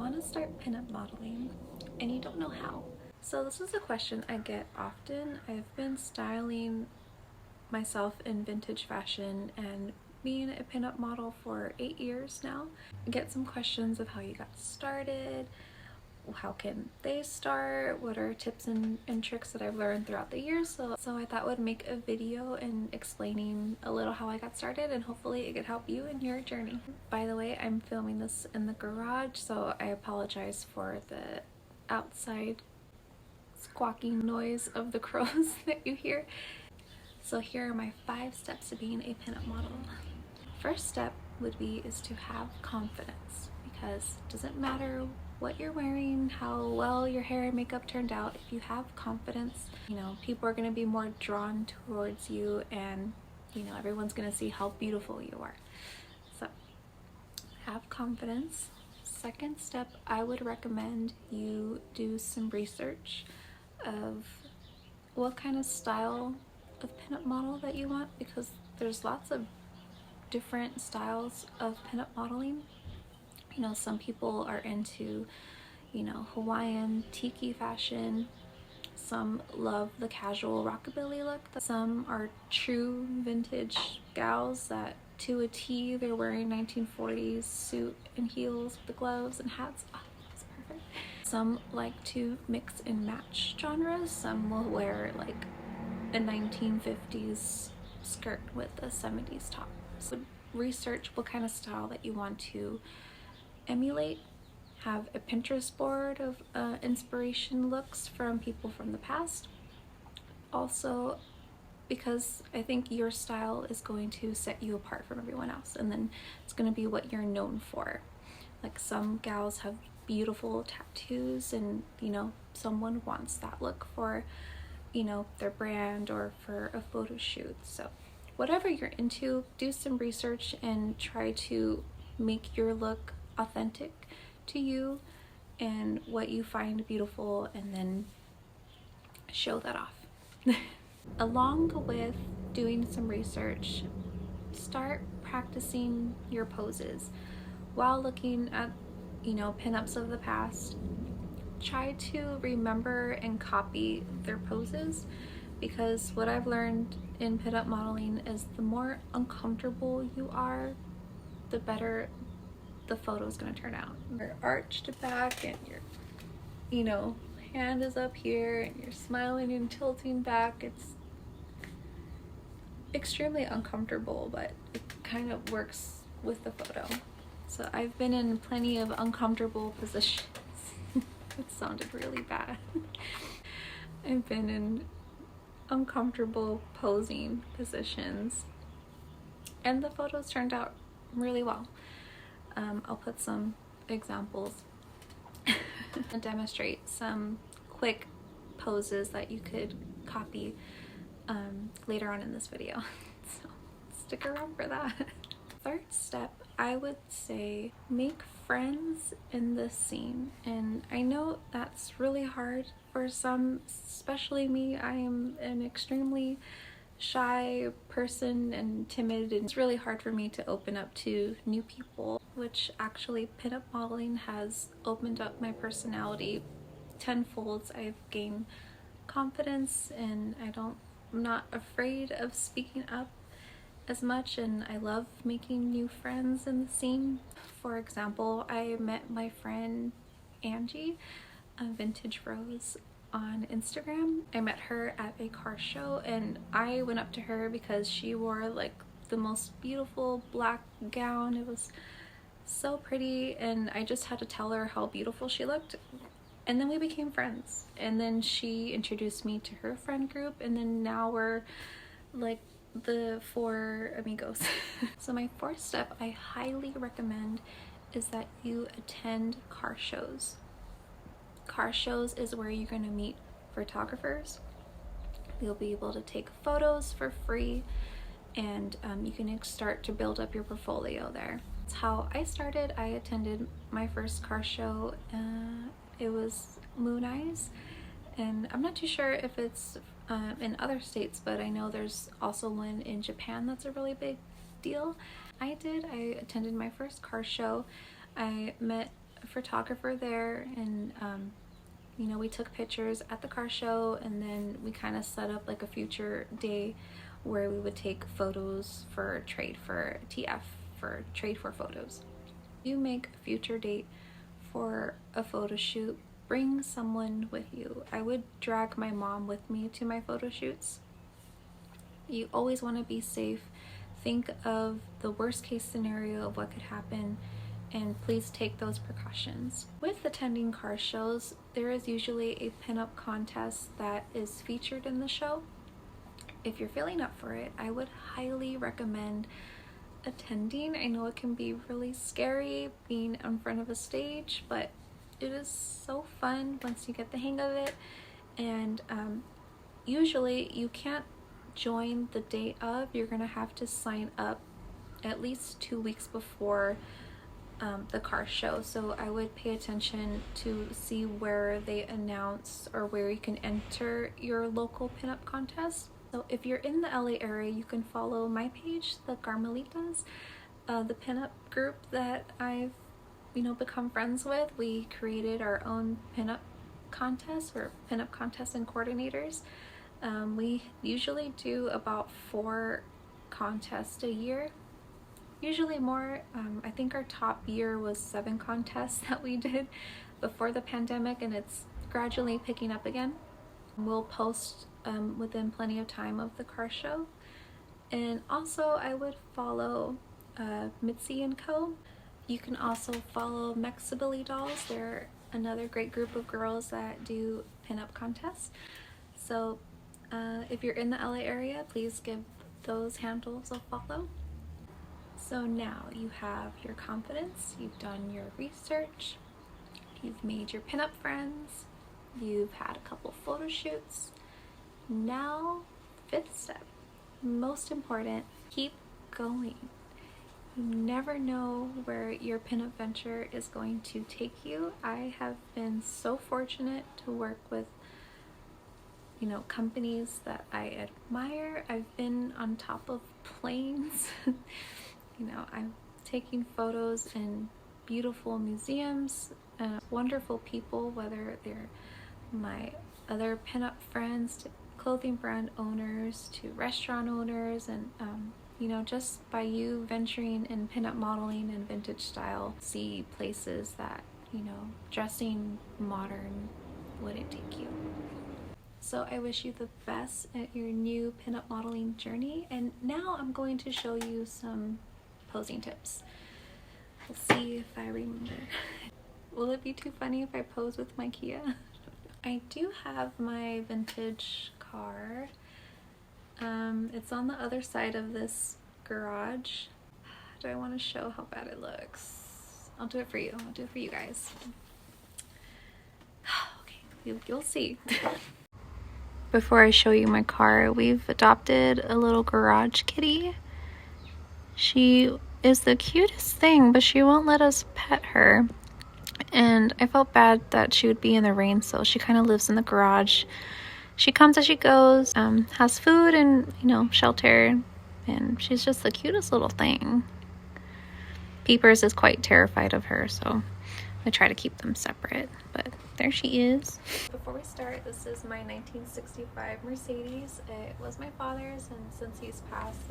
want to start pinup modeling and you don't know how? So this is a question I get often. I've been styling myself in vintage fashion and being a pinup model for 8 years now. I get some questions of how you got started, how can they start, what are tips and tricks that I've learned throughout the years. So I thought I would make a video and explaining a little how I got started, and hopefully it could help you in your journey. By the way, I'm filming this in the garage, so I apologize for the outside squawking noise of the crows that you hear. So here are my 5 steps to being a pinup model. First step is to have confidence, because it doesn't matter what you're wearing, how well your hair and makeup turned out. If you have confidence, people are going to be more drawn towards you, and everyone's going to see how beautiful you are. So have confidence. Second step, I would recommend you do some research of what kind of style of pinup model that you want, because there's lots of different styles of pinup modeling. Some people are into Hawaiian tiki fashion, some love the casual rockabilly look, some are true vintage gals that to a T they're wearing 1940s suit and heels with the gloves and hats. Oh, that's perfect. Some like to mix and match genres. Some will wear like a 1950s skirt with a 70s top. So research what kind of style that you want to emulate. Have a Pinterest board of inspiration looks from people from the past. Also, because I think your style is going to set you apart from everyone else, and then it's going to be what you're known for. Like some gals have beautiful tattoos, and someone wants that look for their brand or for a photo shoot. So whatever you're into, do some research and try to make your look authentic to you and what you find beautiful, and then show that off. Along with doing some research, start practicing your poses while looking at pinups of the past. Try to remember and copy their poses, because what I've learned in pinup modeling is the more uncomfortable you are, the better the photo is going to turn out. You're arched back and your hand is up here and you're smiling and tilting back. It's extremely uncomfortable, but it kind of works with the photo. So I've been in plenty of uncomfortable positions. It sounded really bad. I've been in uncomfortable posing positions, and the photos turned out really well. I'll put some examples and demonstrate some quick poses that you could copy later on in this video. So stick around for that. Third step, I would say make friends in this scene. And I know that's really hard for some, especially me. I am an extremely shy person and timid, and it's really hard for me to open up to new people, which actually pinup modeling has opened up my personality tenfold. I've gained confidence, and I'm not afraid of speaking up as much, and I love making new friends in the scene. For example, I met my friend Angie, Vintage Rose, on Instagram. I met her at a car show, and I went up to her because she wore like the most beautiful black gown. It was so pretty, and I just had to tell her how beautiful she looked. And then we became friends, and then she introduced me to her friend group, and then now we're like the 4 amigos. So my 4th step I highly recommend is that you attend car shows. Car shows is where you're going to meet photographers. You'll be able to take photos for free, and you can start to build up your portfolio there. That's how I started. I attended my first car show. It was Moon Eyes, and I'm not too sure if it's in other states, but I know there's also one in Japan that's a really big deal. I attended my first car show. I met a photographer there, and you know, we took pictures at the car show, and then we kind of set up like a future day where we would take photos for trade for TF, for trade for photos. You make a future date for a photo shoot, bring someone with you. I would drag my mom with me to my photo shoots. You always want to be safe. Think of the worst case scenario of what could happen, and please take those precautions. With attending car shows, there is usually a pinup contest that is featured in the show. If you're feeling up for it, I would highly recommend attending. I know it can be really scary being in front of a stage, but it is so fun once you get the hang of it. And usually you can't join the day of. You're gonna have to sign up at least 2 weeks before the car show, so I would pay attention to see where they announce or where you can enter your local pinup contest. So if you're in the LA area, you can follow my page, the Carmelitas, the pinup group that I've become friends with. We created our own pinup contest, or pinup contests and coordinators. We usually do about 4 contests a year. Usually more. I think our top year was 7 contests that we did before the pandemic, and it's gradually picking up again. We'll post within plenty of time of the car show. And also I would follow Mitzi & Co. You can also follow Mexabilly Dolls. They're another great group of girls that do pinup contests. So if you're in the LA area, please give those handles a follow. So now you have your confidence, you've done your research, you've made your pinup friends, you've had a couple photo shoots. Now, 5th step, most important, keep going. You never know where your pinup venture is going to take you. I have been so fortunate to work with companies that I admire. I've been on top of planes. I'm taking photos in beautiful museums, wonderful people, whether they're my other pinup friends, to clothing brand owners, to restaurant owners, and just by you venturing in pinup modeling and vintage style, see places that dressing modern wouldn't take you. So I wish you the best at your new pinup modeling journey, and now I'm going to show you some posing tips. We'll see if I remember. Will it be too funny if I pose with my Kia? I do have my vintage car. It's on the other side of this garage. Do I want to show how bad it looks? I'll do it for you. I'll do it for you guys. Okay, you'll see. Before I show you my car, we've adopted a little garage kitty. She is the cutest thing, but she won't let us pet her. And I felt bad that she would be in the rain, so she kind of lives in the garage. She comes as she goes, has food and, shelter, and she's just the cutest little thing. Peepers is quite terrified of her, so I try to keep them separate, but there she is. Before we start, this is my 1965 Mercedes. It was my father's, and since he's passed,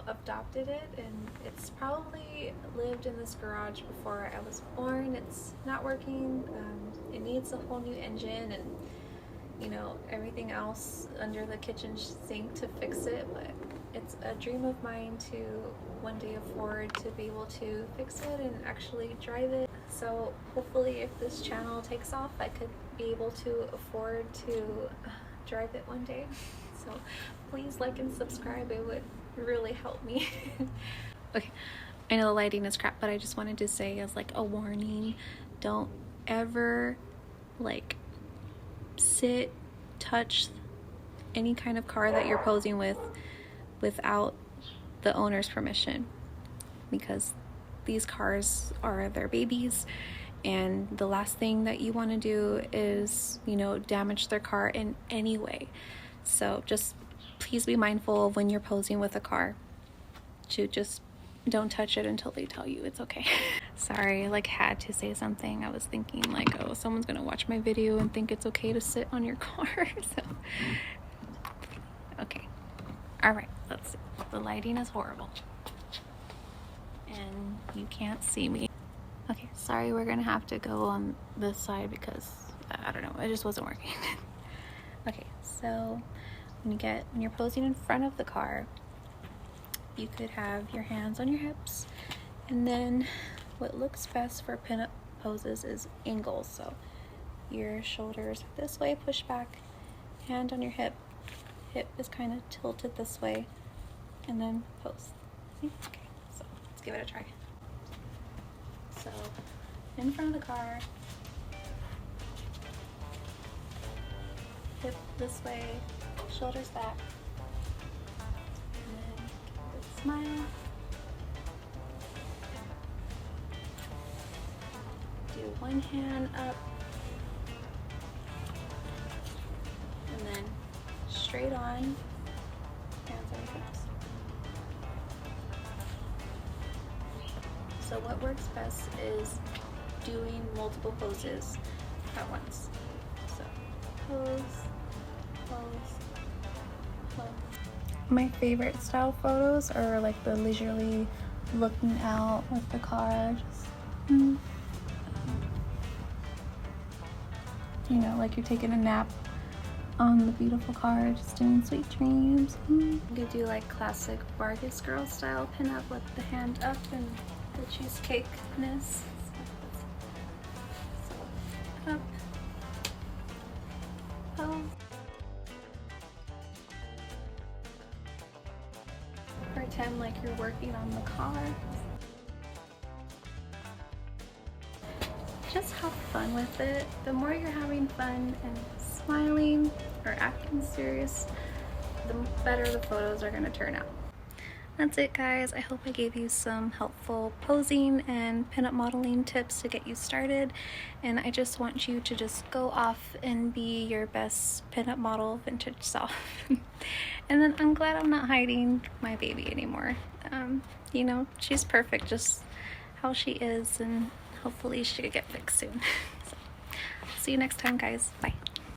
adopted it, and it's probably lived in this garage before I was born. It's not working. It needs a whole new engine and everything else under the kitchen sink to fix it, but it's a dream of mine to one day afford to be able to fix it and actually drive it. So hopefully if this channel takes off, I could be able to afford to drive it one day. So please like and subscribe. It would really help me. Okay, I know the lighting is crap, but I just wanted to say as like a warning, don't ever sit, touch any kind of car that you're posing with without the owner's permission, because these cars are their babies, and the last thing that you want to do is damage their car in any way. So just please be mindful of when you're posing with a car to just don't touch it until they tell you it's okay. Sorry, I like had to say something. I was thinking like, oh, someone's gonna watch my video and think it's okay to sit on your car. So okay, all right, let's see. The lighting is horrible and you can't see me. Okay, sorry, we're gonna have to go on this side because I don't know, it just wasn't working. Okay, so when you're posing in front of the car, you could have your hands on your hips, and then what looks best for pinup poses is angles. So your shoulders this way, push back, hand on your hip is kind of tilted this way, and then pose. See? Okay, so let's give it a try. So in front of the car, hip this way, shoulders back, and then give it a smile. Do one hand up, and then straight on, hands on your hips. So what works best is doing multiple poses at once. So pose, pose, pose. My favorite style photos are like the leisurely looking out with the car, just you know, like you're taking a nap on the beautiful car, just doing sweet dreams. You could do like classic Vargas girl style pinup with the hand up and the cheesecake-ness. So, up, pose. Pretend like you're working on the car. Just have fun with it. The more you're having fun and smiling or acting serious, the better the photos are gonna turn out. That's it, guys. I hope I gave you some helpful posing and pinup modeling tips to get you started. And I just want you to just go off and be your best pinup model vintage self. And then I'm glad I'm not hiding my baby anymore. You know, she's perfect just how she is, and hopefully she could get fixed soon. So, see you next time, guys. Bye.